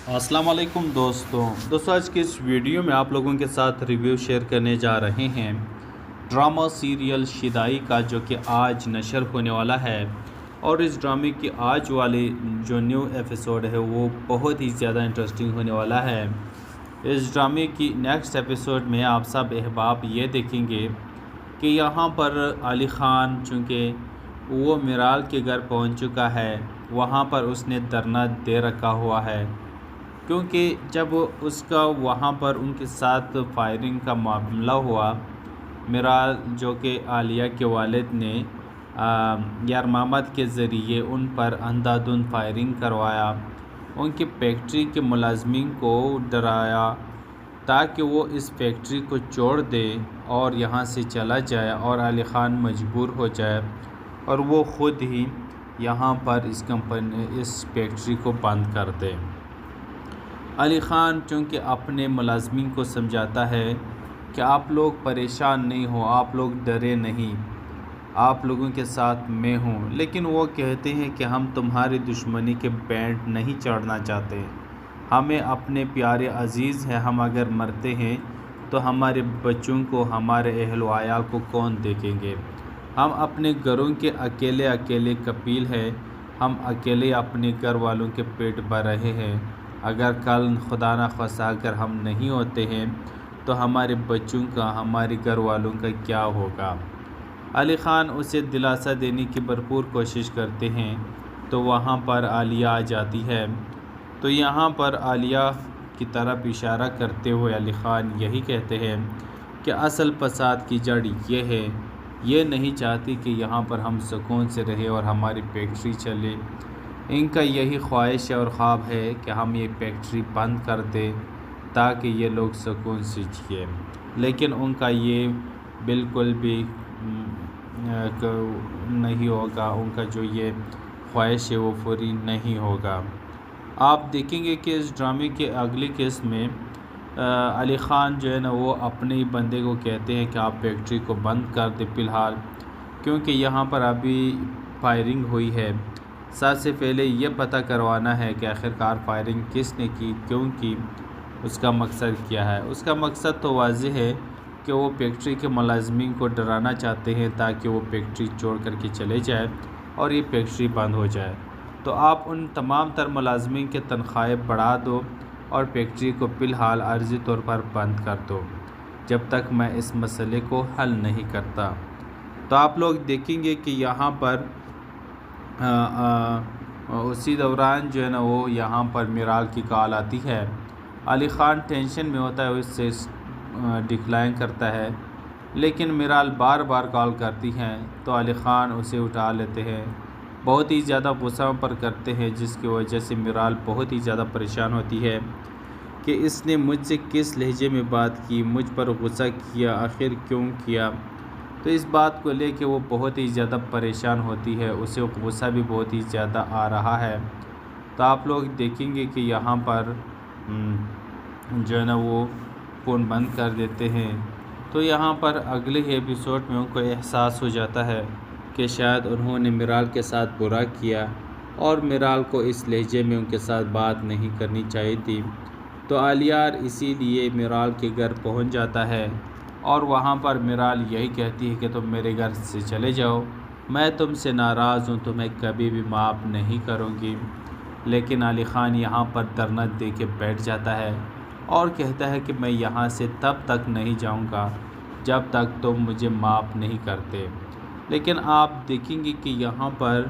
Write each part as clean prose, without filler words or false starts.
السلام علیکم دوستوں آج کے اس ویڈیو میں آپ لوگوں کے ساتھ ریویو شیئر کرنے جا رہے ہیں ڈرامہ سیریل شیدائی کا، جو کہ آج نشر ہونے والا ہے۔ اور اس ڈرامے کی آج والے جو نیو ایپیسوڈ ہے وہ بہت ہی زیادہ انٹرسٹنگ ہونے والا ہے۔ اس ڈرامے کی نیکسٹ ایپیسوڈ میں آپ سب احباب یہ دیکھیں گے کہ یہاں پر علی خان چونکہ وہ میرال کے گھر پہنچ چکا ہے، وہاں پر اس نے دھرنا دے رکھا ہوا ہے، کیونکہ جب اس کا وہاں پر ان کے ساتھ فائرنگ کا معاملہ ہوا، میرال جو کہ عالیہ کے والد نے یارمامد کے ذریعے ان پر اندھا دھند فائرنگ کروایا، ان کی فیکٹری کے ملازمین کو ڈرایا تاکہ وہ اس فیکٹری کو چھوڑ دے اور یہاں سے چلا جائے، اور علی خان مجبور ہو جائے اور وہ خود ہی یہاں پر اس فیکٹری کو بند کر دے۔ علی خان چونکہ اپنے ملازمین کو سمجھاتا ہے کہ آپ لوگ پریشان نہیں ہو، آپ لوگ ڈرے نہیں، آپ لوگوں کے ساتھ میں ہوں، لیکن وہ کہتے ہیں کہ ہم تمہاری دشمنی کے بینڈ نہیں چڑھنا چاہتے، ہمیں اپنے پیارے عزیز ہیں، ہم اگر مرتے ہیں تو ہمارے بچوں کو، ہمارے اہل و عیال کو کون دیکھیں گے، ہم اپنے گھروں کے اکیلے کفیل ہیں، ہم اکیلے اپنے گھر والوں کے پیٹ بھر رہے ہیں، اگر کل خدا نخواستہ اگر ہم نہیں ہوتے ہیں تو ہمارے بچوں کا، ہمارے گھر والوں کا کیا ہوگا۔ علی خان اسے دلاسا دینے کی بھرپور کوشش کرتے ہیں، تو وہاں پر عالیہ آ جاتی ہے، تو یہاں پر عالیہ کی طرف اشارہ کرتے ہوئے علی خان یہی کہتے ہیں کہ اصل فساد کی جڑ یہ ہے، یہ نہیں چاہتی کہ یہاں پر ہم سکون سے رہیں اور ہماری فیکٹری چلے، ان کا یہی خواہش اور خواب ہے کہ ہم یہ فیکٹری بند کر دیں تاکہ یہ لوگ سکون سے جئیں، لیکن ان کا یہ بالکل بھی نہیں ہوگا، ان کا جو یہ خواہش ہے وہ پوری نہیں ہوگا۔ آپ دیکھیں گے کہ اس ڈرامے کے اگلی قسط میں علی خان جو ہے نا وہ اپنے ہی بندے کو کہتے ہیں کہ آپ فیکٹری کو بند کر دیں فی الحال، کیونکہ یہاں پر ابھی فائرنگ ہوئی ہے، سب سے پہلے یہ پتہ کروانا ہے کہ آخرکار فائرنگ کس نے کی، کیوں کی، اس کا مقصد کیا ہے۔ اس کا مقصد تو واضح ہے کہ وہ فیکٹری کے ملازمین کو ڈرانا چاہتے ہیں تاکہ وہ فیکٹری چھوڑ کر کے چلے جائیں اور یہ فیکٹری بند ہو جائے۔ تو آپ ان تمام تر ملازمین کے تنخواہیں بڑھا دو اور فیکٹری کو فی الحال عارضی طور پر بند کر دو جب تک میں اس مسئلے کو حل نہیں کرتا۔ تو آپ لوگ دیکھیں گے کہ یہاں پر اسی دوران جو ہے نا وہ یہاں پر میرال کی کال آتی ہے، علی خان ٹینشن میں ہوتا ہے، اس سے ڈکلائن کرتا ہے، لیکن میرال بار بار کال کرتی ہیں تو علی خان اسے اٹھا لیتے ہیں، بہت ہی زیادہ غصہ پر کرتے ہیں، جس کی وجہ سے میرال بہت ہی زیادہ پریشان ہوتی ہے کہ اس نے مجھ سے کس لہجے میں بات کی، مجھ پر غصہ کیا، آخر کیوں کیا۔ تو اس بات کو لے کے وہ بہت ہی زیادہ پریشان ہوتی ہے، اسے غصہ بھی بہت ہی زیادہ آ رہا ہے۔ تو آپ لوگ دیکھیں گے کہ یہاں پر جو ہے نا وہ فون بند کر دیتے ہیں، تو یہاں پر اگلے ایپیسوڈ میں ان کو احساس ہو جاتا ہے کہ شاید انہوں نے میرال کے ساتھ برا کیا اور میرال کو اس لہجے میں ان کے ساتھ بات نہیں کرنی چاہیے تھی۔ تو عالیہ اسی لیے میرال کے گھر پہنچ جاتا ہے اور وہاں پر میرال یہی کہتی ہے کہ تم میرے گھر سے چلے جاؤ، میں تم سے ناراض ہوں، تمہیں کبھی بھی معاف نہیں کروں گی، لیکن علی خان یہاں پر دھرنا دے کے بیٹھ جاتا ہے اور کہتا ہے کہ میں یہاں سے تب تک نہیں جاؤں گا جب تک تم مجھے معاف نہیں کرتے۔ لیکن آپ دیکھیں گے کہ یہاں پر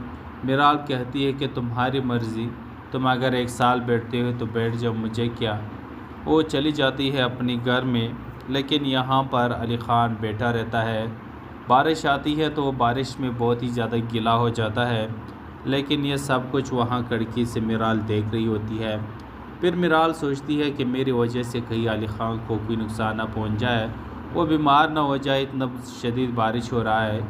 میرال کہتی ہے کہ تمہاری مرضی، تم اگر 1 سال بیٹھتے ہو تو بیٹھ جاؤ، مجھے کیا۔ وہ چلی جاتی ہے اپنی گھر میں، لیکن یہاں پر علی خان بیٹھا رہتا ہے، بارش آتی ہے تو وہ بارش میں بہت ہی زیادہ گیلا ہو جاتا ہے، لیکن یہ سب کچھ وہاں کھڑکی سے میرال دیکھ رہی ہوتی ہے۔ پھر میرال سوچتی ہے کہ میری وجہ سے کہیں علی خان کو کوئی نقصان نہ پہنچ جائے، وہ بیمار نہ ہو جائے، اتنا شدید بارش ہو رہا ہے۔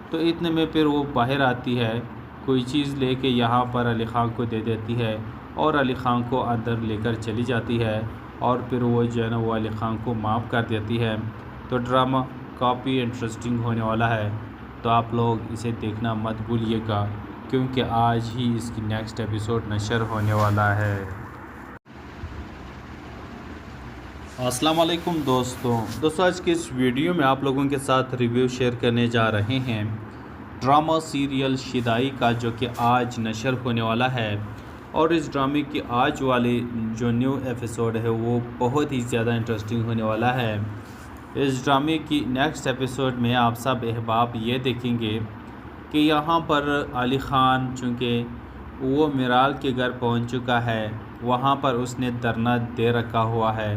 تو اتنے میں پھر وہ باہر آتی ہے، کوئی چیز لے کے یہاں پر علی خان کو دے دیتی ہے اور علی خان کو اندر لے کر چلی جاتی ہے، اور پھر وہ جو ہے نا وہ علی خان کو معاف کر دیتی ہے۔ تو ڈرامہ کافی انٹرسٹنگ ہونے والا ہے، تو آپ لوگ اسے دیکھنا مت بھولیے گا، کیونکہ آج ہی اس کی نیکسٹ ایپیسوڈ نشر ہونے والا ہے۔ السلام علیکم دوستوں آج کے اس ویڈیو میں آپ لوگوں کے ساتھ ریویو شیئر کرنے جا رہے ہیں ڈرامہ سیریل شیدائی کا، جو کہ آج نشر ہونے والا ہے۔ اور اس ڈرامے کی آج والی جو نیو ایپیسوڈ ہے وہ بہت ہی زیادہ انٹرسٹنگ ہونے والا ہے۔ اس ڈرامے کی نیکسٹ ایپیسوڈ میں آپ سب احباب یہ دیکھیں گے کہ یہاں پر علی خان چونکہ وہ میرال کے گھر پہنچ چکا ہے، وہاں پر اس نے دھرنا دے رکھا ہوا ہے،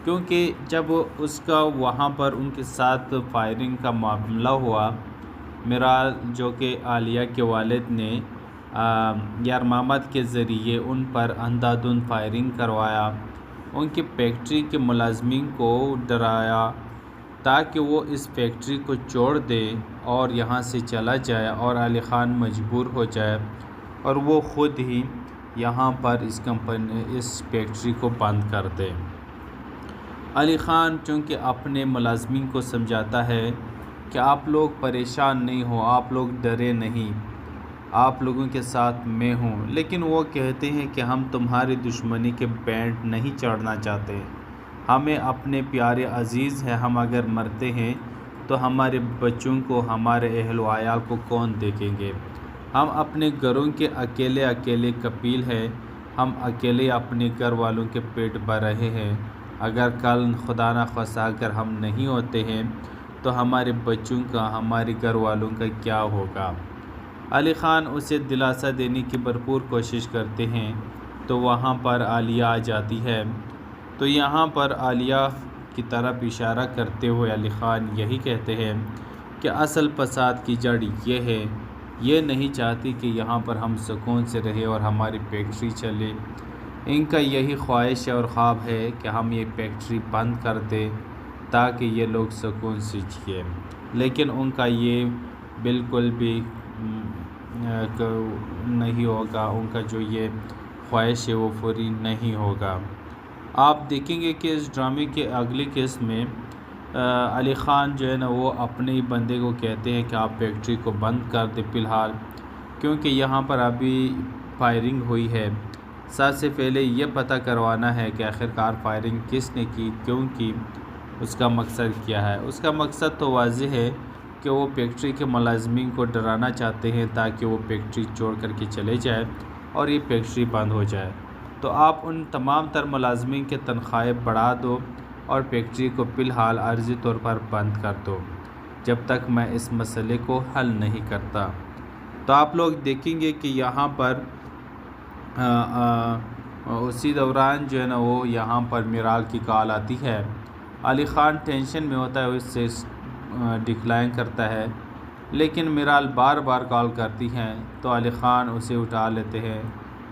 کیونکہ جب اس کا وہاں پر ان کے ساتھ فائرنگ کا معاملہ ہوا، میرال جو کہ عالیہ کے والد نے یارمامد کے ذریعے ان پر اندھا دھند فائرنگ کروایا، ان کی فیکٹری کے ملازمین کو ڈرایا تاکہ وہ اس فیکٹری کو چھوڑ دے اور یہاں سے چلا جائے، اور علی خان مجبور ہو جائے اور وہ خود ہی یہاں پر اس فیکٹری کو بند کر دے۔ علی خان چونکہ اپنے ملازمین کو سمجھاتا ہے کہ آپ لوگ پریشان نہیں ہو، آپ لوگ ڈرے نہیں، آپ لوگوں کے ساتھ میں ہوں، لیکن وہ کہتے ہیں کہ ہم تمہاری دشمنی کے بینڈ نہیں چڑھنا چاہتے، ہمیں اپنے پیارے عزیز ہیں، ہم اگر مرتے ہیں تو ہمارے بچوں کو، ہمارے اہل و عیال کو کون دیکھیں گے، ہم اپنے گھروں کے اکیلے کفیل ہیں، ہم اکیلے اپنے گھر والوں کے پیٹ بھر رہے ہیں، اگر کل خدا نخواستہ اگر ہم نہیں ہوتے ہیں تو ہمارے بچوں کا، ہمارے گھر والوں کا کیا ہوگا۔ علی خان اسے دلاسا دینے کی بھرپور کوشش کرتے ہیں تو وہاں پر عالیہ آ جاتی ہے، تو یہاں پر عالیہ کی طرف اشارہ کرتے ہوئے علی خان یہی کہتے ہیں کہ اصل فساد کی جڑ یہ ہے، یہ نہیں چاہتی کہ یہاں پر ہم سکون سے رہیں اور ہماری فیکٹری چلے، ان کا یہی خواہش اور خواب ہے کہ ہم یہ فیکٹری بند کر دیں تاکہ یہ لوگ سکون سے جئیں، لیکن ان کا یہ بالکل بھی نہیں ہوگا، ان کا جو یہ خواہش ہے وہ پوری نہیں ہوگا۔ آپ دیکھیں گے کہ اس ڈرامے کے اگلی قسط میں علی خان جو ہے نا وہ اپنے ہی بندے کو کہتے ہیں کہ آپ فیکٹری کو بند کر دیں فی الحال، کیونکہ یہاں پر ابھی فائرنگ ہوئی ہے، سب سے پہلے یہ پتہ کروانا ہے کہ آخرکار فائرنگ کس نے کی، کیوں کی، اس کا مقصد کیا ہے۔ اس کا مقصد تو واضح ہے کہ وہ فیکٹری کے ملازمین کو ڈرانا چاہتے ہیں تاکہ وہ فیکٹری چھوڑ کر کے چلے جائے اور یہ فیکٹری بند ہو جائے۔ تو آپ ان تمام تر ملازمین کے تنخواہیں بڑھا دو اور فیکٹری کو فی الحال عارضی طور پر بند کر دو جب تک میں اس مسئلے کو حل نہیں کرتا۔ تو آپ لوگ دیکھیں گے کہ یہاں پر اسی دوران جو ہے نا وہ یہاں پر میرال کی کال آتی ہے، علی خان ٹینشن میں ہوتا ہے، اس سے ڈکلائن کرتا ہے، لیکن میرال بار بار کال کرتی ہیں تو علی خان اسے اٹھا لیتے ہیں،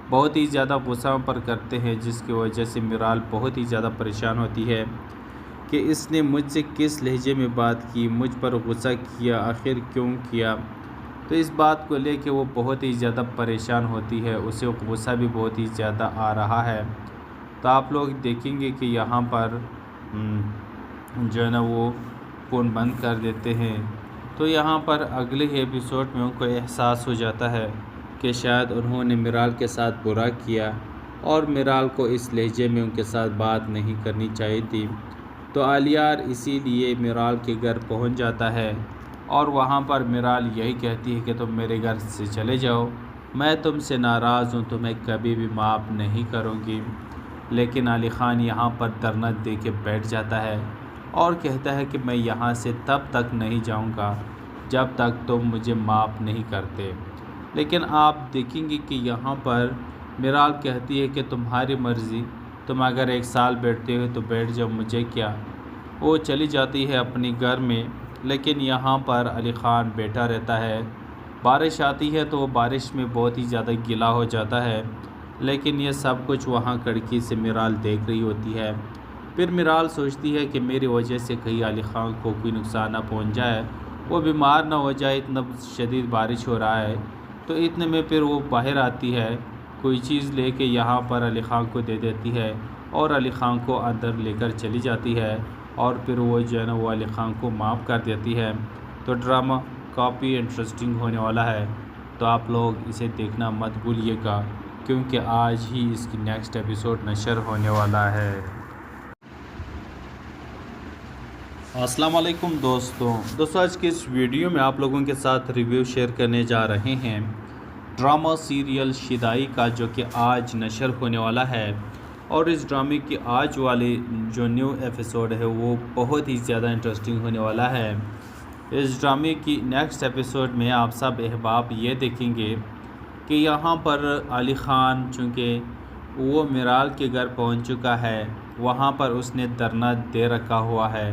بہت ہی زیادہ غصہ پر کرتے ہیں، جس کی وجہ سے میرال بہت ہی زیادہ پریشان ہوتی ہے کہ اس نے مجھ سے کس لہجے میں بات کی، مجھ پر غصہ کیا، آخر کیوں کیا۔ تو اس بات کو لے کے وہ بہت ہی زیادہ پریشان ہوتی ہے، اسے غصہ بھی بہت ہی زیادہ آ رہا ہے۔ تو آپ لوگ دیکھیں گے کہ یہاں پر جو ہے نا وہ فون بند کر دیتے ہیں، تو یہاں پر اگلے ایپیسوڈ میں ان کو احساس ہو جاتا ہے کہ شاید انہوں نے میرال کے ساتھ برا کیا اور میرال کو اس لہجے میں ان کے ساتھ بات نہیں کرنی چاہیے تھی۔ تو عالیہ اسی لیے میرال کے گھر پہنچ جاتا ہے اور وہاں پر میرال یہی کہتی ہے کہ تم میرے گھر سے چلے جاؤ، میں تم سے ناراض ہوں، تمہیں کبھی بھی معاف نہیں کروں گی، لیکن علی خان یہاں پر دھرنا دے کے بیٹھ جاتا ہے اور کہتا ہے کہ میں یہاں سے تب تک نہیں جاؤں گا جب تک تم مجھے معاف نہیں کرتے۔ لیکن آپ دیکھیں گے کہ یہاں پر میرال کہتی ہے کہ تمہاری مرضی، تم اگر 1 سال بیٹھتے ہو تو بیٹھ جاؤ، مجھے کیا۔ وہ چلی جاتی ہے اپنی گھر میں، لیکن یہاں پر علی خان بیٹھا رہتا ہے۔ بارش آتی ہے تو وہ بارش میں بہت ہی زیادہ گیلا ہو جاتا ہے، لیکن یہ سب کچھ وہاں کھڑکی سے میرال دیکھ رہی ہوتی ہے۔ پھر میرال سوچتی ہے کہ میری وجہ سے کہیں علی خان کو کوئی نقصان نہ پہنچ جائے، وہ بیمار نہ ہو جائے، اتنا شدید بارش ہو رہا ہے۔ تو اتنے میں پھر وہ باہر آتی ہے، کوئی چیز لے کے یہاں پر علی خان کو دے دیتی ہے اور علی خان کو اندر لے کر چلی جاتی ہے، اور پھر وہ جو ہے نا وہ علی خان کو معاف کر دیتی ہے۔ تو ڈرامہ کافی انٹرسٹنگ ہونے والا ہے، تو آپ لوگ اسے دیکھنا مت بھولیے گا، کیونکہ آج ہی اس کی نیکسٹ ایپیسوڈ نشر ہونے والا ہے۔ السلام علیکم دوستوں آج کے اس ویڈیو میں آپ لوگوں کے ساتھ ریویو شیئر کرنے جا رہے ہیں ڈرامہ سیریل شیدائی کا، جو کہ آج نشر ہونے والا ہے۔ اور اس ڈرامے کی آج والی جو نیو ایپیسوڈ ہے وہ بہت ہی زیادہ انٹرسٹنگ ہونے والا ہے۔ اس ڈرامے کی نیکسٹ ایپیسوڈ میں آپ سب احباب یہ دیکھیں گے کہ یہاں پر علی خان چونکہ وہ میرال کے گھر پہنچ چکا ہے، وہاں پر اس نے دھرنا دے رکھا ہوا ہے،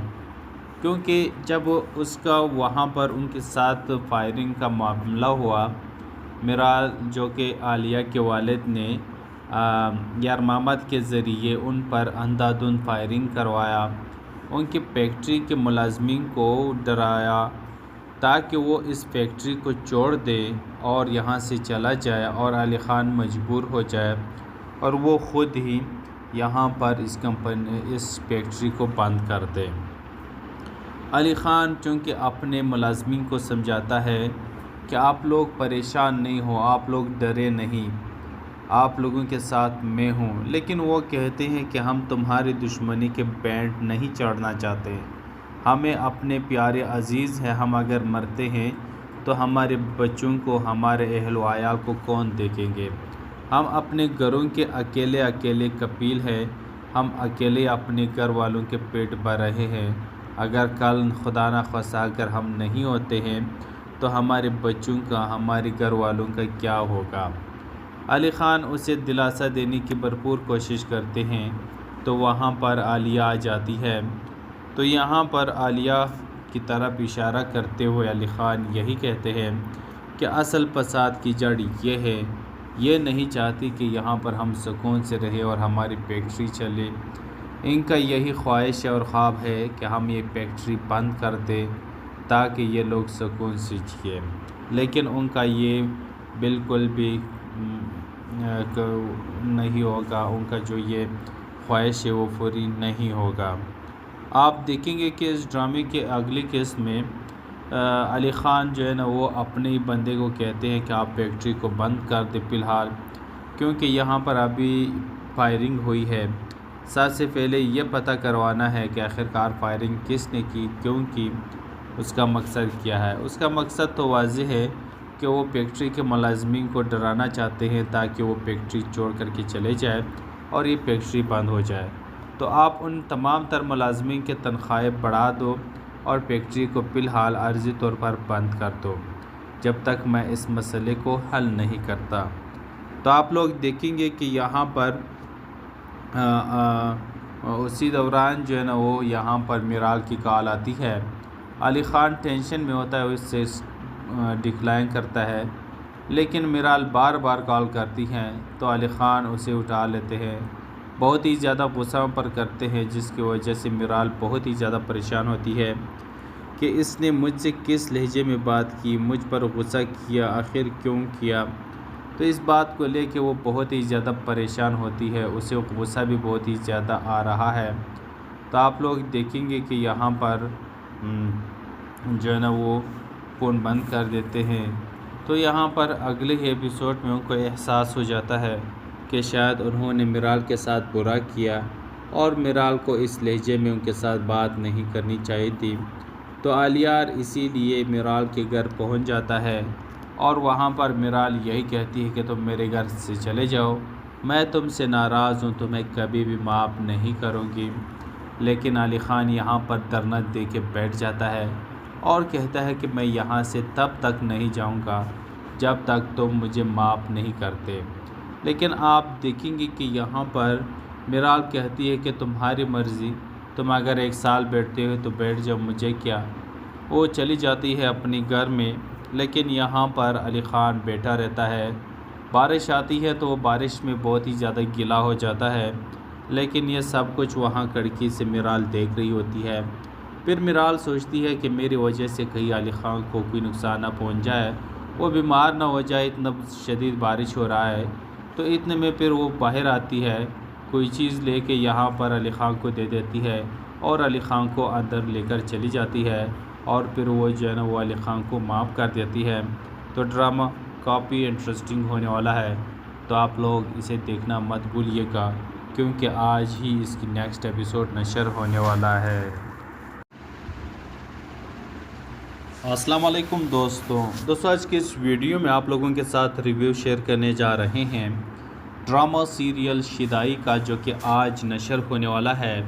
کیونکہ جب اس کا وہاں پر ان کے ساتھ فائرنگ کا معاملہ ہوا، میرال جو کہ عالیہ کے والد نے یارمامد کے ذریعے ان پر اندھا دھند فائرنگ کروایا، ان کی فیکٹری کے ملازمین کو ڈرایا تاکہ وہ اس فیکٹری کو چھوڑ دے اور یہاں سے چلا جائے، اور علی خان مجبور ہو جائے اور وہ خود ہی یہاں پر اس فیکٹری کو بند کر دے۔ علی خان چونکہ اپنے ملازمین کو سمجھاتا ہے کہ آپ لوگ پریشان نہیں ہو، آپ لوگ ڈرے نہیں، آپ لوگوں کے ساتھ میں ہوں، لیکن وہ کہتے ہیں کہ ہم تمہاری دشمنی کے بینڈ نہیں چڑھنا چاہتے، ہمیں اپنے پیارے عزیز ہیں، ہم اگر مرتے ہیں تو ہمارے بچوں کو، ہمارے اہل و عیال کو کون دیکھیں گے، ہم اپنے گھروں کے اکیلے کفیل ہیں، ہم اکیلے اپنے گھر والوں کے پیٹ بھر رہے ہیں، اگر کل خدا نخواستہ اگر ہم نہیں ہوتے ہیں تو ہمارے بچوں کا، ہمارے گھر والوں کا کیا ہوگا۔ علی خان اسے دلاسا دینے کی بھرپور کوشش کرتے ہیں تو وہاں پر عالیہ آ جاتی ہے، تو یہاں پر عالیہ کی طرف اشارہ کرتے ہوئے علی خان یہی کہتے ہیں کہ اصل فساد کی جڑ یہ ہے، یہ نہیں چاہتی کہ یہاں پر ہم سکون سے رہیں اور ہماری فیکٹری چلے، ان کا یہی خواہش ہے اور خواب ہے کہ ہم یہ فیکٹری بند کر دیں تاکہ یہ لوگ سکون سے جئیں، لیکن ان کا یہ بالکل بھی نہیں ہوگا، ان کا جو یہ خواہش ہے وہ پوری نہیں ہوگا۔ آپ دیکھیں گے کہ اس ڈرامے کے اگلی قسط میں علی خان جو ہے نا وہ اپنے ہی بندے کو کہتے ہیں کہ آپ فیکٹری کو بند کر دیں فی الحال، کیونکہ یہاں پر ابھی فائرنگ ہوئی ہے، سب سے پہلے یہ پتہ کروانا ہے کہ آخرکار فائرنگ کس نے کی، کیوں کی، اس کا مقصد کیا ہے۔ اس کا مقصد تو واضح ہے کہ وہ فیکٹری کے ملازمین کو ڈرانا چاہتے ہیں تاکہ وہ فیکٹری چھوڑ کر کے چلے جائے اور یہ فیکٹری بند ہو جائے۔ تو آپ ان تمام تر ملازمین کے تنخواہیں بڑھا دو اور فیکٹری کو فی الحال عارضی طور پر بند کر دو جب تک میں اس مسئلے کو حل نہیں کرتا۔ تو آپ لوگ دیکھیں گے کہ یہاں پر اسی دوران جو ہے نا وہ یہاں پر میرال کی کال آتی ہے، علی خان ٹینشن میں ہوتا ہے، اس سے ڈکلائن کرتا ہے، لیکن میرال بار بار کال کرتی ہیں تو علی خان اسے اٹھا لیتے ہیں، بہت ہی زیادہ غصہ پر کرتے ہیں، جس کی وجہ سے میرال بہت ہی زیادہ پریشان ہوتی ہے کہ اس نے مجھ سے کس لہجے میں بات کی، مجھ پر غصہ کیا، آخر کیوں کیا۔ تو اس بات کو لے کے وہ بہت ہی زیادہ پریشان ہوتی ہے، اسے غصہ بھی بہت ہی زیادہ آ رہا ہے۔ تو آپ لوگ دیکھیں گے کہ یہاں پر جو ہے نا وہ فون بند کر دیتے ہیں، تو یہاں پر اگلے ایپیسوڈ میں ان کو احساس ہو جاتا ہے کہ شاید انہوں نے میرال کے ساتھ برا کیا اور میرال کو اس لہجے میں ان کے ساتھ بات نہیں کرنی چاہیے تھی۔ تو عالیہ اسی لیے میرال کے گھر پہنچ جاتا ہے اور وہاں پر میرال یہی کہتی ہے کہ تم میرے گھر سے چلے جاؤ، میں تم سے ناراض ہوں، تمہیں کبھی بھی معاف نہیں کروں گی، لیکن علی خان یہاں پر دھرنا دے کے بیٹھ جاتا ہے اور کہتا ہے کہ میں یہاں سے تب تک نہیں جاؤں گا جب تک تم مجھے معاف نہیں کرتے۔ لیکن آپ دیکھیں گے کہ یہاں پر میرال کہتی ہے کہ تمہاری مرضی، تم اگر 1 سال بیٹھتے ہو تو بیٹھ جاؤ، مجھے کیا۔ وہ چلی جاتی ہے اپنے گھر میں، لیکن یہاں پر علی خان بیٹھا رہتا ہے۔ بارش آتی ہے تو وہ بارش میں بہت ہی زیادہ گیلا ہو جاتا ہے، لیکن یہ سب کچھ وہاں کھڑکی سے میرال دیکھ رہی ہوتی ہے۔ پھر میرال سوچتی ہے کہ میری وجہ سے کہیں علی خان کو کوئی نقصان نہ پہنچ جائے، وہ بیمار نہ ہو جائے، اتنا شدید بارش ہو رہا ہے۔ تو اتنے میں پھر وہ باہر آتی ہے، کوئی چیز لے کے یہاں پر علی خان کو دے دیتی ہے اور علی خان کو اندر لے کر چلی جاتی ہے، اور پھر وہ جو ہے نا وہ علی خان کو معاف کر دیتی ہے۔ تو ڈرامہ کافی انٹرسٹنگ ہونے والا ہے، تو آپ لوگ اسے دیکھنا مت بھولیے گا، کیونکہ آج ہی اس کی نیکسٹ ایپیسوڈ نشر ہونے والا ہے۔ السلام علیکم دوستوں آج کے اس ویڈیو میں آپ لوگوں کے ساتھ ریویو شیئر کرنے جا رہے ہیں ڈرامہ سیریل شیدائی کا، جو کہ آج نشر ہونے والا ہے۔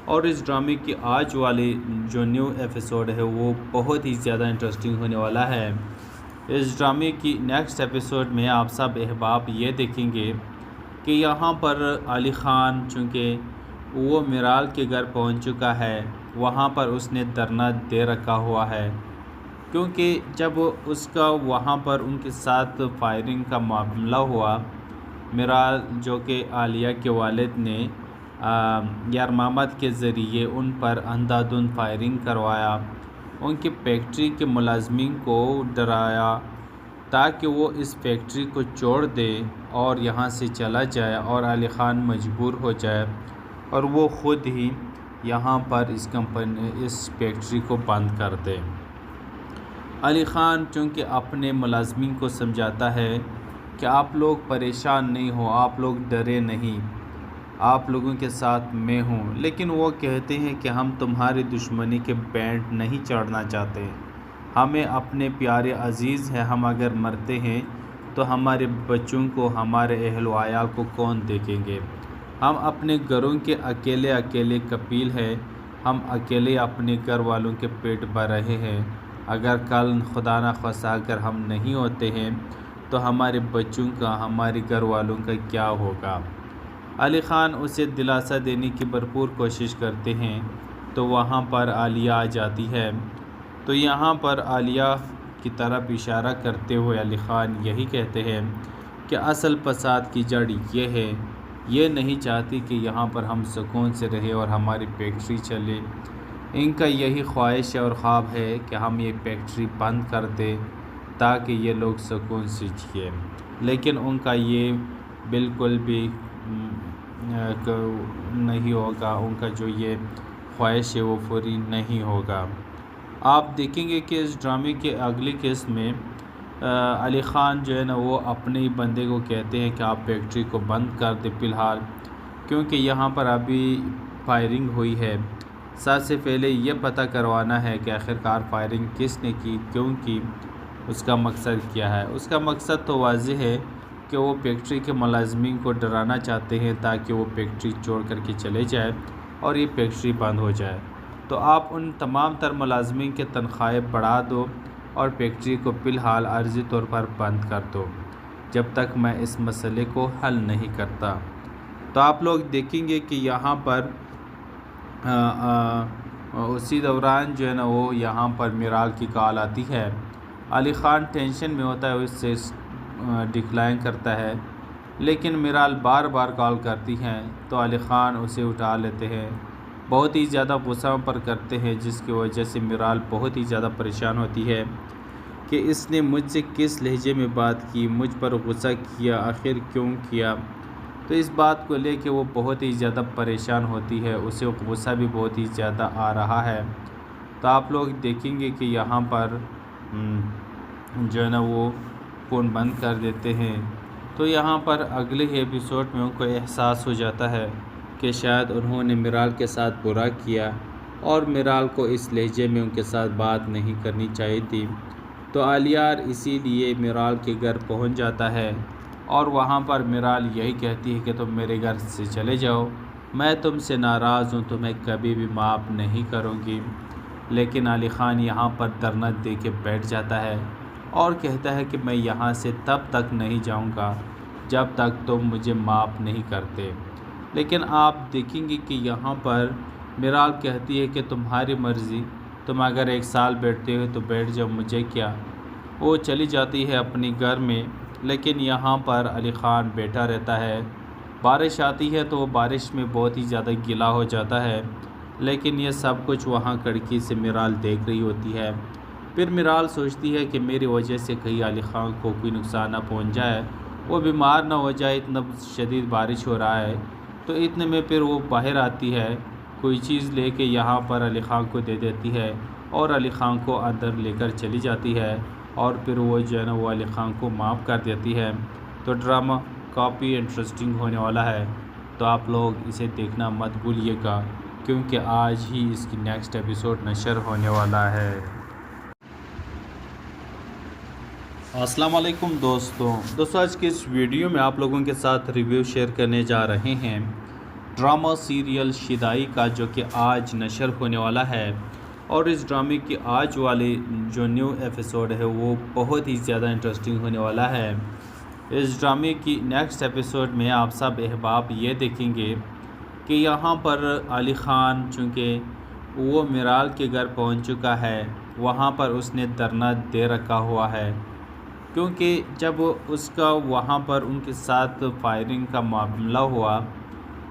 اور اس ڈرامے کی آج والی جو نیو ایپیسوڈ ہے وہ بہت ہی زیادہ انٹرسٹنگ ہونے والا ہے۔ اس ڈرامے کی نیکسٹ ایپیسوڈ میں آپ سب احباب یہ دیکھیں گے کہ یہاں پر علی خان چونکہ وہ میرال کے گھر پہنچ چکا ہے، وہاں پر اس نے دھرنا دے رکھا ہوا ہے، کیونکہ جب اس کا وہاں پر ان کے ساتھ فائرنگ کا معاملہ ہوا، میرال جو کہ عالیہ کے والد نے یارمامت کے ذریعے ان پر اندھا دھند فائرنگ کروایا، ان کی فیکٹری کے ملازمین کو ڈرایا تاکہ وہ اس فیکٹری کو چھوڑ دے اور یہاں سے چلا جائے، اور علی خان مجبور ہو جائے اور وہ خود ہی یہاں پر اس فیکٹری کو بند کر دے۔ علی خان چونکہ اپنے ملازمین کو سمجھاتا ہے کہ آپ لوگ پریشان نہیں ہو، آپ لوگ ڈرے نہیں، آپ لوگوں کے ساتھ میں ہوں، لیکن وہ کہتے ہیں کہ ہم تمہاری دشمنی کے بینڈ نہیں چڑھنا چاہتے، ہمیں اپنے پیارے عزیز ہیں، ہم اگر مرتے ہیں تو ہمارے بچوں کو، ہمارے اہل و عیال کو کون دیکھیں گے، ہم اپنے گھروں کے اکیلے کفیل ہیں، ہم اکیلے اپنے گھر والوں کے پیٹ بھر رہے ہیں، اگر کل خدا نخواستہ اگر ہم نہیں ہوتے ہیں تو ہمارے بچوں کا، ہمارے گھر والوں کا کیا ہوگا۔ علی خان اسے دلاسا دینے کی بھرپور کوشش کرتے ہیں، تو وہاں پر عالیہ آ جاتی ہے، تو یہاں پر عالیہ کی طرف اشارہ کرتے ہوئے علی خان یہی کہتے ہیں کہ اصل فساد کی جڑ یہ ہے، یہ نہیں چاہتی کہ یہاں پر ہم سکون سے رہیں اور ہماری فیکٹری چلے، ان کا یہی خواہش اور خواب ہے کہ ہم یہ فیکٹری بند کر دیں تاکہ یہ لوگ سکون سے جئیں، لیکن ان کا یہ بالکل بھی نہیں ہوگا، ان کا جو یہ خواہش ہے وہ پوری نہیں ہوگا۔ آپ دیکھیں گے کہ اس ڈرامے کے اگلی قسط میں علی خان جو ہے نا وہ اپنے بندے کو کہتے ہیں کہ آپ فیکٹری کو بند کر دیں فی الحال، کیونکہ یہاں پر ابھی فائرنگ ہوئی ہے، سب سے پہلے یہ پتہ کروانا ہے کہ آخرکار فائرنگ کس نے کی، کیوں کی، اس کا مقصد کیا ہے۔ اس کا مقصد تو واضح ہے کہ وہ فیکٹری کے ملازمین کو ڈرانا چاہتے ہیں تاکہ وہ فیکٹری چھوڑ کر کے چلے جائے اور یہ فیکٹری بند ہو جائے۔ تو آپ ان تمام تر ملازمین کے تنخواہیں بڑھا دو اور فیکٹری کو فی الحال عارضی طور پر بند کر دو جب تک میں اس مسئلے کو حل نہیں کرتا۔ تو آپ لوگ دیکھیں گے کہ یہاں پر اسی دوران جو ہے نا وہ یہاں پر میرال کی کال آتی ہے، علی خان ٹینشن میں ہوتا ہے، اس سے ڈکلائن کرتا ہے، لیکن میرال بار بار کال کرتی ہیں تو علی خان اسے اٹھا لیتے ہیں، بہت ہی زیادہ غصہ پر کرتے ہیں، جس کی وجہ سے میرال بہت ہی زیادہ پریشان ہوتی ہے کہ اس نے مجھ سے کس لہجے میں بات کی، مجھ پر غصہ کیا، آخر کیوں کیا۔ تو اس بات کو لے کے وہ بہت ہی زیادہ پریشان ہوتی ہے، اسے غصہ بھی بہت ہی زیادہ آ رہا ہے۔ تو آپ لوگ دیکھیں گے کہ یہاں پر جو ہے نا وہ فون بند کر دیتے ہیں، تو یہاں پر اگلے ایپیسوڈ میں ان کو احساس ہو جاتا ہے کہ شاید انہوں نے میرال کے ساتھ برا کیا اور میرال کو اس لہجے میں ان کے ساتھ بات نہیں کرنی چاہیے تھی۔ تو عالیہ اسی لیے میرال کے گھر پہنچ جاتا ہے اور وہاں پر میرال یہی کہتی ہے کہ تم میرے گھر سے چلے جاؤ، میں تم سے ناراض ہوں، تمہیں کبھی بھی معاف نہیں کروں گی۔ لیکن علی خان یہاں پر دھرنا دے کے بیٹھ جاتا ہے اور کہتا ہے کہ میں یہاں سے تب تک نہیں جاؤں گا جب تک تم مجھے معاف نہیں کرتے۔ لیکن آپ دیکھیں گے کہ یہاں پر میرال کہتی ہے کہ تمہاری مرضی، تم اگر 1 سال بیٹھتے ہو تو بیٹھ جاؤ، مجھے کیا۔ وہ چلی جاتی ہے اپنے گھر میں، لیکن یہاں پر علی خان بیٹھا رہتا ہے۔ بارش آتی ہے تو وہ بارش میں بہت ہی زیادہ گیلا ہو جاتا ہے، لیکن یہ سب کچھ وہاں کھڑکی سے میرال دیکھ رہی ہوتی ہے۔ پھر میرال سوچتی ہے کہ میری وجہ سے کہیں علی خان کو کوئی نقصان نہ پہنچ جائے، وہ بیمار نہ ہو جائے، اتنا شدید بارش ہو رہا ہے۔ تو اتنے میں پھر وہ باہر آتی ہے، کوئی چیز لے کے یہاں پر علی خان کو دے دیتی ہے اور علی خان کو اندر لے کر چلی جاتی ہے، اور پھر وہ جو ہے نا وہ علی خان کو معاف کر دیتی ہے۔ تو ڈرامہ کافی انٹرسٹنگ ہونے والا ہے، تو آپ لوگ اسے دیکھنا مت بھولیے گا، کیونکہ آج ہی اس کی نیکسٹ ایپیسوڈ نشر ہونے والا ہے۔ السلام علیکم دوستوں آج کے اس ویڈیو میں آپ لوگوں کے ساتھ ریویو شیئر کرنے جا رہے ہیں ڈرامہ سیریل شیدائی کا، جو کہ آج نشر ہونے والا ہے۔ اور اس ڈرامے کی آج والے جو نیو ایپیسوڈ ہے وہ بہت ہی زیادہ انٹرسٹنگ ہونے والا ہے۔ اس ڈرامے کی نیکسٹ ایپیسوڈ میں آپ سب احباب یہ دیکھیں گے کہ یہاں پر علی خان چونکہ وہ میرال کے گھر پہنچ چکا ہے، وہاں پر اس نے دھرنا دے رکھا ہوا ہے، کیونکہ جب اس کا وہاں پر ان کے ساتھ فائرنگ کا معاملہ ہوا،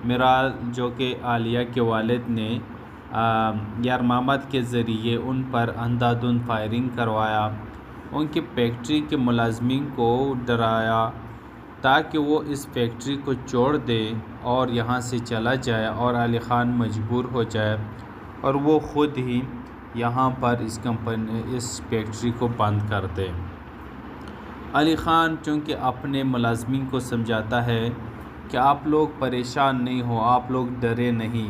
میرال جو کہ عالیہ کے والد نے یارمامت کے ذریعے ان پر اندھا دھند فائرنگ کروایا، ان کی فیکٹری کے ملازمین کو ڈرایا تاکہ وہ اس فیکٹری کو چھوڑ دے اور یہاں سے چلا جائے، اور علی خان مجبور ہو جائے اور وہ خود ہی یہاں پر اس فیکٹری کو بند کر دے۔ علی خان چونکہ اپنے ملازمین کو سمجھاتا ہے کہ آپ لوگ پریشان نہیں ہو، آپ لوگ ڈرے نہیں،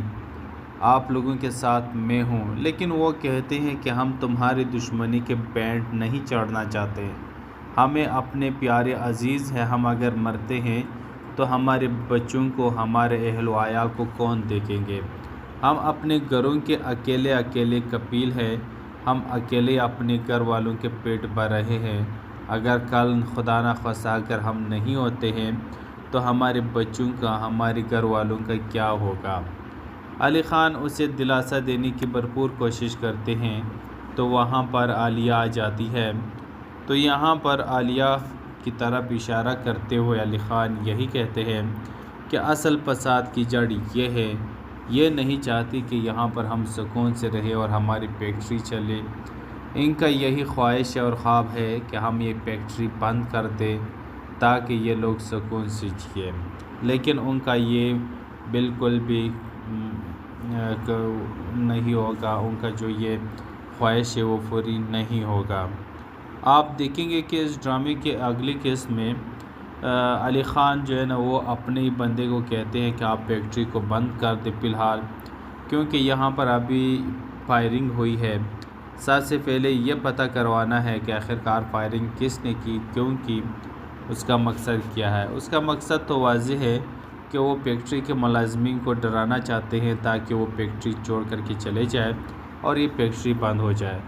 آپ لوگوں کے ساتھ میں ہوں، لیکن وہ کہتے ہیں کہ ہم تمہاری دشمنی کے بینڈ نہیں چڑھنا چاہتے، ہمیں اپنے پیارے عزیز ہیں، ہم اگر مرتے ہیں تو ہمارے بچوں کو، ہمارے اہل و عیال کو کون دیکھیں گے، ہم اپنے گھروں کے اکیلے کفیل ہیں، ہم اکیلے اپنے گھر والوں کے پیٹ بھر رہے ہیں، اگر کل خدا نخواستہ اگر ہم نہیں ہوتے ہیں تو ہمارے بچوں کا، ہمارے گھر والوں کا کیا ہوگا۔ علی خان اسے دلاسا دینے کی بھرپور کوشش کرتے ہیں، تو وہاں پر عالیہ آ جاتی ہے، تو یہاں پر عالیہ کی طرف اشارہ کرتے ہوئے علی خان یہی کہتے ہیں کہ اصل فساد کی جڑ یہ ہے، یہ نہیں چاہتی کہ یہاں پر ہم سکون سے رہیں اور ہماری فیکٹری چلے، ان کا یہی خواہش اور خواب ہے کہ ہم یہ فیکٹری بند کر دیں تاکہ یہ لوگ سکون سے جئیں، لیکن ان کا یہ بالکل بھی نہیں ہوگا، ان کا جو یہ خواہش ہے وہ پوری نہیں ہوگا۔ آپ دیکھیں گے کہ اس ڈرامے کے اگلی قسط میں علی خان جو ہے نا وہ اپنے ہی بندے کو کہتے ہیں کہ آپ فیکٹری کو بند کر دیں فی الحال، کیونکہ یہاں پر ابھی فائرنگ ہوئی ہے، سب سے پہلے یہ پتہ کروانا ہے کہ آخرکار فائرنگ کس نے کی، کیوں کی، اس کا مقصد کیا ہے۔ اس کا مقصد تو واضح ہے کہ وہ فیکٹری کے ملازمین کو ڈرانا چاہتے ہیں تاکہ وہ فیکٹری چھوڑ کر کے چلے جائے اور یہ فیکٹری بند ہو جائے۔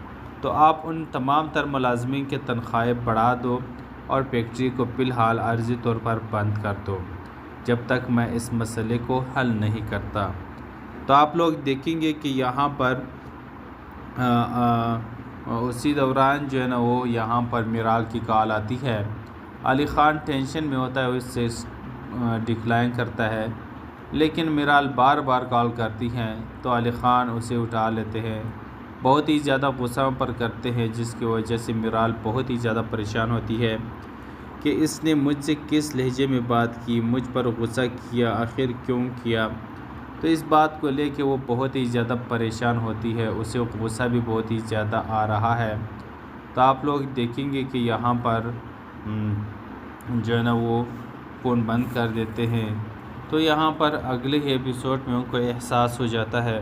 تو آپ ان تمام تر ملازمین کے تنخواہیں بڑھا دو اور فیکٹری کو فی الحال عارضی طور پر بند کر دو جب تک میں اس مسئلے کو حل نہیں کرتا۔ تو آپ لوگ دیکھیں گے کہ یہاں پر اسی دوران جو ہے نا وہ یہاں پر میرال کی کال آتی ہے، علی خان ٹینشن میں ہوتا ہے، اس سے ڈکلائن کرتا ہے، لیکن میرال بار بار کال کرتی ہیں تو علی خان اسے اٹھا لیتے ہیں، بہت ہی زیادہ غصہ پر کرتے ہیں، جس کی وجہ سے میرال بہت ہی زیادہ پریشان ہوتی ہے کہ اس نے مجھ سے کس لہجے میں بات کی، مجھ پر غصہ کیا، آخر کیوں کیا۔ تو اس بات کو لے کے وہ بہت ہی زیادہ پریشان ہوتی ہے، اسے غصہ بھی بہت ہی زیادہ آ رہا ہے۔ تو آپ لوگ دیکھیں گے کہ یہاں پر جو ہے نا وہ فون بند کر دیتے ہیں، تو یہاں پر اگلے ایپیسوڈ میں ان کو احساس ہو جاتا ہے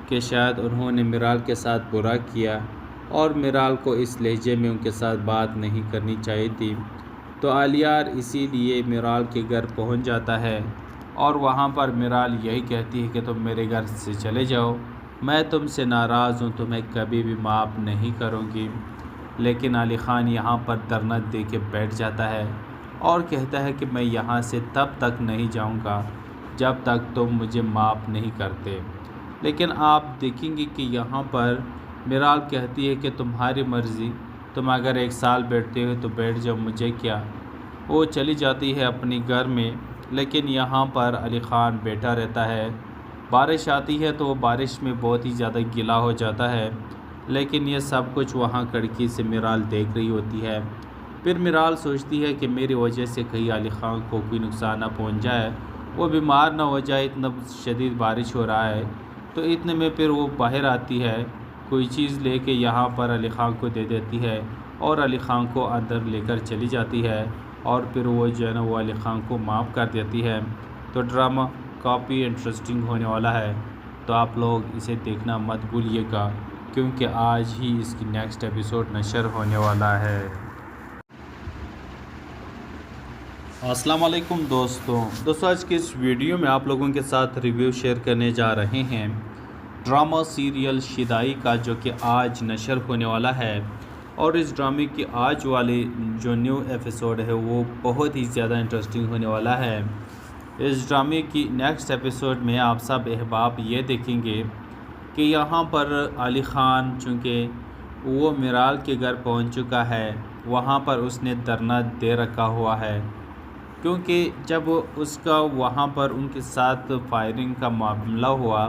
کہ شاید انہوں نے میرال کے ساتھ برا کیا اور میرال کو اس لہجے میں ان کے ساتھ بات نہیں کرنی چاہیے تھی۔ تو عالیہ اسی لیے میرال کے گھر پہنچ جاتا ہے اور وہاں پر میرال یہی کہتی ہے کہ تم میرے گھر سے چلے جاؤ، میں تم سے ناراض ہوں، تمہیں کبھی بھی معاف نہیں کروں گی، لیکن علی خان یہاں پر دھرنا دے کے بیٹھ جاتا ہے اور کہتا ہے کہ میں یہاں سے تب تک نہیں جاؤں گا جب تک تم مجھے معاف نہیں کرتے۔ لیکن آپ دیکھیں گے کہ یہاں پر میرال کہتی ہے کہ تمہاری مرضی، تم اگر 1 سال بیٹھتے ہو تو بیٹھ جاؤ، مجھے کیا۔ وہ چلی جاتی ہے اپنی گھر میں، لیکن یہاں پر علی خان بیٹھا رہتا ہے۔ بارش آتی ہے تو وہ بارش میں بہت ہی زیادہ گیلا ہو جاتا ہے، لیکن یہ سب کچھ وہاں کھڑکی سے میرال دیکھ رہی ہوتی ہے۔ پھر میرال سوچتی ہے کہ میری وجہ سے کہیں علی خان کو کوئی نقصان نہ پہنچ جائے، وہ بیمار نہ ہو جائے، اتنا شدید بارش ہو رہا ہے۔ تو اتنے میں پھر وہ باہر آتی ہے، کوئی چیز لے کے یہاں پر علی خان کو دے دیتی ہے اور علی خان کو اندر لے کر چلی جاتی ہے، اور پھر وہ جو ہے نا وہ علی خان کو معاف کر دیتی ہے۔ تو ڈرامہ کافی انٹرسٹنگ ہونے والا ہے، تو آپ لوگ اسے دیکھنا مت بھولیے گا، کیونکہ آج ہی اس کی نیکسٹ ایپیسوڈ نشر ہونے والا ہے۔ السلام علیکم دوستوں آج کے اس ویڈیو میں آپ لوگوں کے ساتھ ریویو شیئر کرنے جا رہے ہیں ڈرامہ سیریل شیدائی کا، جو کہ آج نشر ہونے والا ہے۔ اور اس ڈرامے کی آج والے جو نیو ایپیسوڈ ہے وہ بہت ہی زیادہ انٹرسٹنگ ہونے والا ہے۔ اس ڈرامے کی نیکسٹ ایپیسوڈ میں آپ سب احباب یہ دیکھیں گے کہ یہاں پر علی خان چونکہ وہ میرال کے گھر پہنچ چکا ہے، وہاں پر اس نے دھرنا دے رکھا ہوا ہے، کیونکہ جب اس کا وہاں پر ان کے ساتھ فائرنگ کا معاملہ ہوا،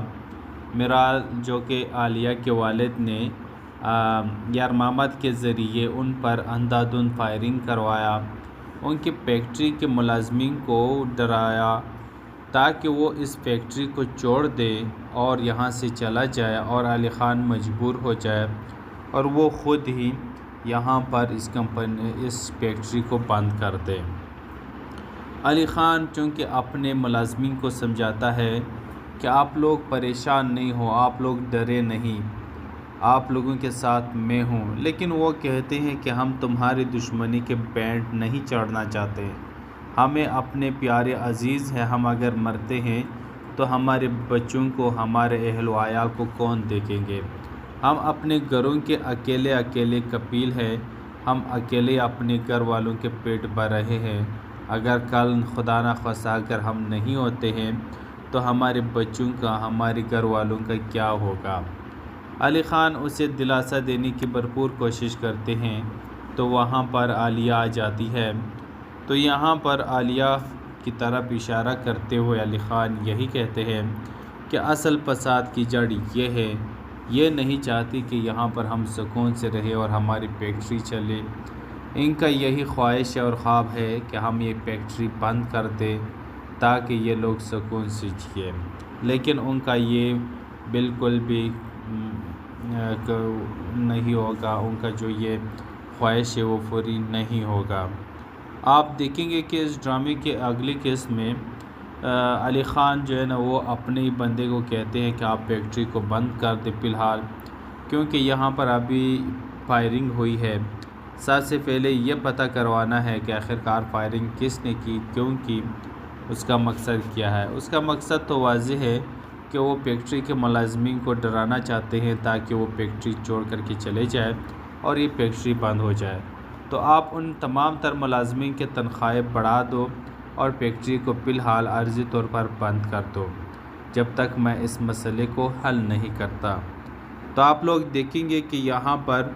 میرال جو کہ عالیہ کے والد نے یارمامد کے ذریعے ان پر اندھا دھند فائرنگ کروایا، ان کی فیکٹری کے ملازمین کو ڈرایا تاکہ وہ اس فیکٹری کو چھوڑ دے اور یہاں سے چلا جائے، اور علی خان مجبور ہو جائے اور وہ خود ہی یہاں پر اس فیکٹری کو بند کر دے۔ علی خان چونکہ اپنے ملازمین کو سمجھاتا ہے کہ آپ لوگ پریشان نہیں ہو، آپ لوگ ڈرے نہیں، آپ لوگوں کے ساتھ میں ہوں، لیکن وہ کہتے ہیں کہ ہم تمہاری دشمنی کے بینڈ نہیں چڑھنا چاہتے، ہمیں اپنے پیارے عزیز ہیں، ہم اگر مرتے ہیں تو ہمارے بچوں کو، ہمارے اہل و عیال کو کون دیکھیں گے، ہم اپنے گھروں کے اکیلے کفیل ہیں، ہم اکیلے اپنے گھر والوں کے پیٹ بھر رہے ہیں، اگر کل خدا نخواستہ اگر ہم نہیں ہوتے ہیں تو ہمارے بچوں کا، ہمارے گھر والوں کا کیا ہوگا۔ علی خان اسے دلاسا دینے کی بھرپور کوشش کرتے ہیں تو وہاں پر عالیہ آ جاتی ہے، تو یہاں پر عالیہ کی طرف اشارہ کرتے ہوئے علی خان یہی کہتے ہیں کہ اصل فساد کی جڑ یہ ہے، یہ نہیں چاہتی کہ یہاں پر ہم سکون سے رہیں اور ہماری فیکٹری چلے، ان کا یہی خواہش ہے اور خواب ہے کہ ہم یہ فیکٹری بند کر دیں تاکہ یہ لوگ سکون سے جئیں، لیکن ان کا یہ بالکل بھی نہیں ہوگا، ان کا جو یہ خواہش ہے وہ پوری نہیں ہوگا۔ آپ دیکھیں گے کہ اس ڈرامے کے اگلی قسط میں علی خان جو ہے نا وہ اپنے ہی بندے کو کہتے ہیں کہ آپ فیکٹری کو بند کر دیں فی الحال، کیونکہ یہاں پر ابھی فائرنگ ہوئی ہے، سب سے پہلے یہ پتہ کروانا ہے کہ آخرکار فائرنگ کس نے کی، کیوں کی، اس کا مقصد کیا ہے۔ اس کا مقصد تو واضح ہے کہ وہ فیکٹری کے ملازمین کو ڈرانا چاہتے ہیں تاکہ وہ فیکٹری چھوڑ کر کے چلے جائے اور یہ فیکٹری بند ہو جائے۔ تو آپ ان تمام تر ملازمین کے تنخواہیں بڑھا دو اور فیکٹری کو فی الحال عارضی طور پر بند کر دو جب تک میں اس مسئلے کو حل نہیں کرتا۔ تو آپ لوگ دیکھیں گے کہ یہاں پر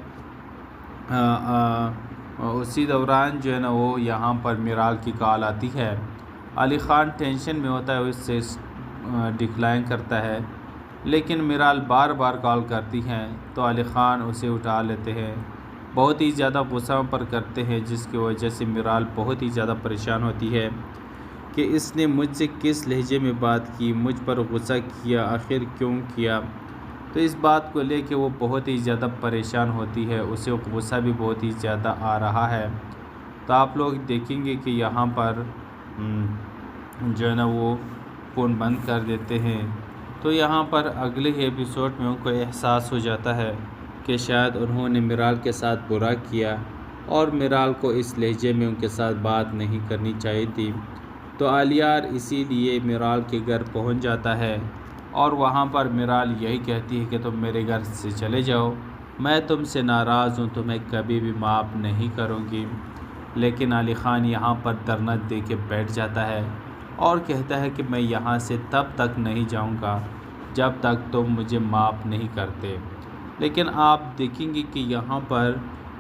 اسی دوران جو ہے نا وہ یہاں پر میرال کی کال آتی ہے، علی خان ٹینشن میں ہوتا ہے، اس سے ڈکلائن کرتا ہے، لیکن میرال بار بار کال کرتی ہیں تو علی خان اسے اٹھا لیتے ہیں، بہت ہی زیادہ غصہ پر کرتے ہیں، جس کی وجہ سے میرال بہت ہی زیادہ پریشان ہوتی ہے کہ اس نے مجھ سے کس لہجے میں بات کی، مجھ پر غصہ کیا، آخر کیوں کیا۔ تو اس بات کو لے کے وہ بہت ہی زیادہ پریشان ہوتی ہے، اسے غصہ بھی بہت ہی زیادہ آ رہا ہے۔ تو آپ لوگ دیکھیں گے کہ یہاں پر جو ہے نا وہ فون بند کر دیتے ہیں، تو یہاں پر اگلے ایپیسوڈ میں ان کو احساس ہو جاتا ہے کہ شاید انہوں نے میرال کے ساتھ برا کیا اور میرال کو اس لہجے میں ان کے ساتھ بات نہیں کرنی چاہیے تھی۔ تو عالیہ اسی لیے میرال کے گھر پہنچ جاتا ہے اور وہاں پر میرال یہی کہتی ہے کہ تم میرے گھر سے چلے جاؤ، میں تم سے ناراض ہوں، تمہیں کبھی بھی معاف نہیں کروں گی، لیکن علی خان یہاں پر دھرنا دے کے بیٹھ جاتا ہے اور کہتا ہے کہ میں یہاں سے تب تک نہیں جاؤں گا جب تک تم مجھے معاف نہیں کرتے۔ لیکن آپ دیکھیں گے کہ یہاں پر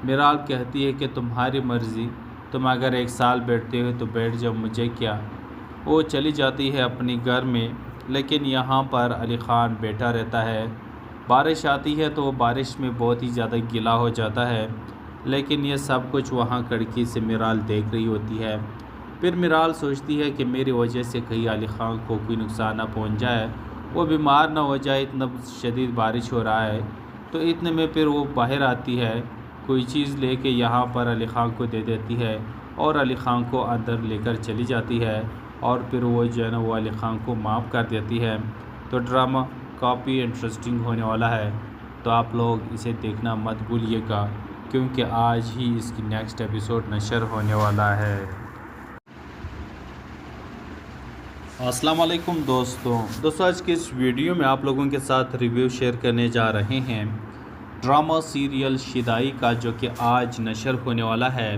میرال کہتی ہے کہ تمہاری مرضی، تم اگر 1 سال بیٹھتے ہو تو بیٹھ جاؤ، مجھے کیا۔ وہ چلی جاتی ہے اپنی گھر میں، لیکن یہاں پر علی خان بیٹھا رہتا ہے۔ بارش آتی ہے تو وہ بارش میں بہت ہی زیادہ گیلا ہو جاتا ہے، لیکن یہ سب کچھ وہاں کھڑکی سے میرال دیکھ رہی ہوتی ہے۔ پھر میرال سوچتی ہے کہ میری وجہ سے کہیں علی خان کو کوئی نقصان نہ پہنچ جائے، وہ بیمار نہ ہو جائے، اتنا شدید بارش ہو رہا ہے۔ تو اتنے میں پھر وہ باہر آتی ہے، کوئی چیز لے کے یہاں پر علی خان کو دے دیتی ہے اور علی خان کو اندر لے کر چلی جاتی ہے، اور پھر وہ جو ہے نا وہ علی خان کو معاف کر دیتی ہے۔ تو ڈرامہ کافی انٹرسٹنگ ہونے والا ہے، تو آپ لوگ اسے دیکھنا مت بھولیے گا، کیونکہ آج ہی اس کی نیکسٹ ایپیسوڈ نشر ہونے والا ہے۔ السلام علیکم دوستوں آج کے اس ویڈیو میں آپ لوگوں کے ساتھ ریویو شیئر کرنے جا رہے ہیں ڈرامہ سیریل شیدائی کا، جو کہ آج نشر ہونے والا ہے۔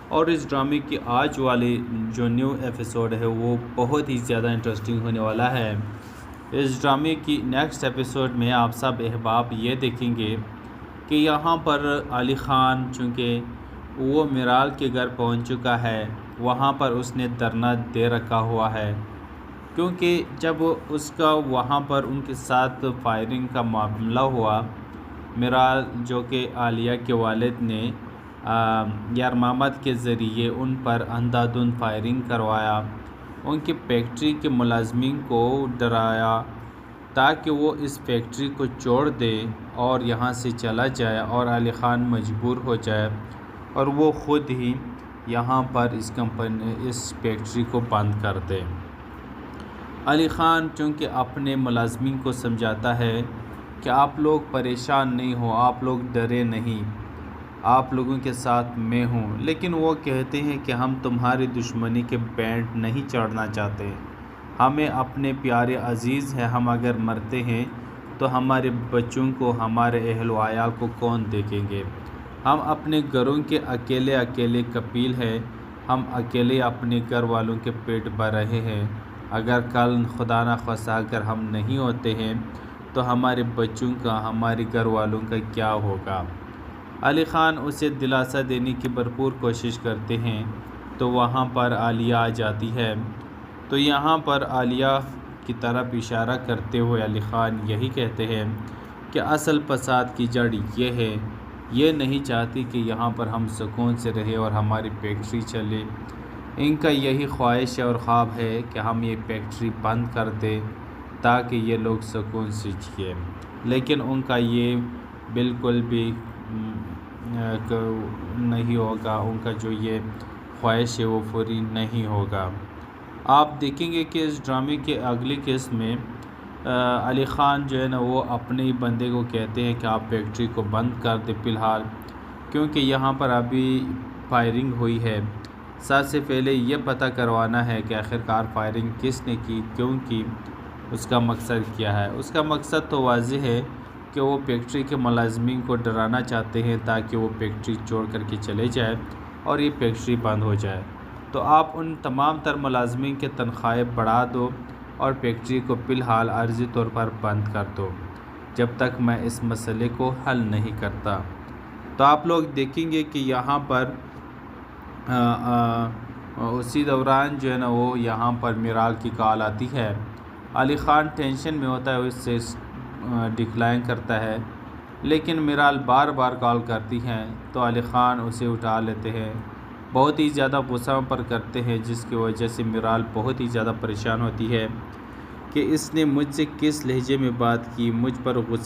اور اس ڈرامے کی آج والی جو نیو ایپیسوڈ ہے وہ بہت ہی زیادہ انٹرسٹنگ ہونے والا ہے۔ اس ڈرامے کی نیکسٹ ایپیسوڈ میں آپ سب احباب یہ دیکھیں گے کہ یہاں پر علی خان چونکہ وہ میرال کے گھر پہنچ چکا ہے، وہاں پر اس نے دھرنا دے رکھا ہوا ہے، کیونکہ جب اس کا وہاں پر ان کے ساتھ فائرنگ کا معاملہ ہوا، میرال جو کہ عالیہ کے والد نے یارمامد کے ذریعے ان پر اندھا دھند فائرنگ کروایا، ان کی فیکٹری کے ملازمین کو ڈرایا تاکہ وہ اس فیکٹری کو چھوڑ دے اور یہاں سے چلا جائے، اور علی خان مجبور ہو جائے اور وہ خود ہی یہاں پر اس فیکٹری کو بند کر دے۔ علی خان چونکہ اپنے ملازمین کو سمجھاتا ہے کہ آپ لوگ پریشان نہیں ہو، آپ لوگ ڈرے نہیں، آپ لوگوں کے ساتھ میں ہوں، لیکن وہ کہتے ہیں کہ ہم تمہاری دشمنی کے بینڈ نہیں چڑھنا چاہتے، ہمیں اپنے پیارے عزیز ہیں، ہم اگر مرتے ہیں تو ہمارے بچوں کو، ہمارے اہل و عیال کو کون دیکھیں گے، ہم اپنے گھروں کے اکیلے کفیل ہیں، ہم اکیلے اپنے گھر والوں کے پیٹ بھر رہے ہیں، اگر کل خدا نخواستہ اگر ہم نہیں ہوتے ہیں تو ہمارے بچوں کا، ہمارے گھر والوں کا کیا ہوگا۔ علی خان اسے دلاسا دینے کی بھرپور کوشش کرتے ہیں تو وہاں پر عالیہ آ جاتی ہے، تو یہاں پر عالیہ کی طرف اشارہ کرتے ہوئے علی خان یہی کہتے ہیں کہ اصل فساد کی جڑ یہ ہے، یہ نہیں چاہتی کہ یہاں پر ہم سکون سے رہیں اور ہماری فیکٹری چلے، ان کا یہی خواہش ہے اور خواب ہے کہ ہم یہ فیکٹری بند کر دیں تاکہ یہ لوگ سکون سے جئیں، لیکن ان کا یہ بالکل بھی نہیں ہوگا، ان کا جو یہ خواہش ہے وہ پوری نہیں ہوگا۔ آپ دیکھیں گے کہ اس ڈرامے کے اگلی قسط میں علی خان جو ہے نا وہ اپنے ہی بندے کو کہتے ہیں کہ آپ فیکٹری کو بند کر دیں فی الحال، کیونکہ یہاں پر ابھی فائرنگ ہوئی ہے، سب سے پہلے یہ پتہ کروانا ہے کہ آخرکار فائرنگ کس نے کی، کیوں کی، اس کا مقصد کیا ہے۔ اس کا مقصد تو واضح ہے کہ وہ فیکٹری کے ملازمین کو ڈرانا چاہتے ہیں تاکہ وہ فیکٹری چھوڑ کر کے چلے جائے اور یہ فیکٹری بند ہو جائے۔ تو آپ ان تمام تر ملازمین کے تنخواہیں بڑھا دو اور فیکٹری کو فی الحال عارضی طور پر بند کر دو جب تک میں اس مسئلے کو حل نہیں کرتا۔ تو آپ لوگ دیکھیں گے کہ یہاں پر اسی دوران جو ہے نا وہ یہاں پر میرال کی کال آتی ہے، علی خان ٹینشن میں ہوتا ہے، اس سے ڈکلائن کرتا ہے، لیکن میرال بار بار کال کرتی ہیں تو علی خان اسے اٹھا لیتے ہیں، بہت ہی زیادہ غصہ پر کرتے ہیں، جس کی وجہ سے میرال بہت ہی زیادہ پریشان ہوتی ہے کہ اس نے مجھ سے کس لہجے میں بات کی، مجھ پر غصہ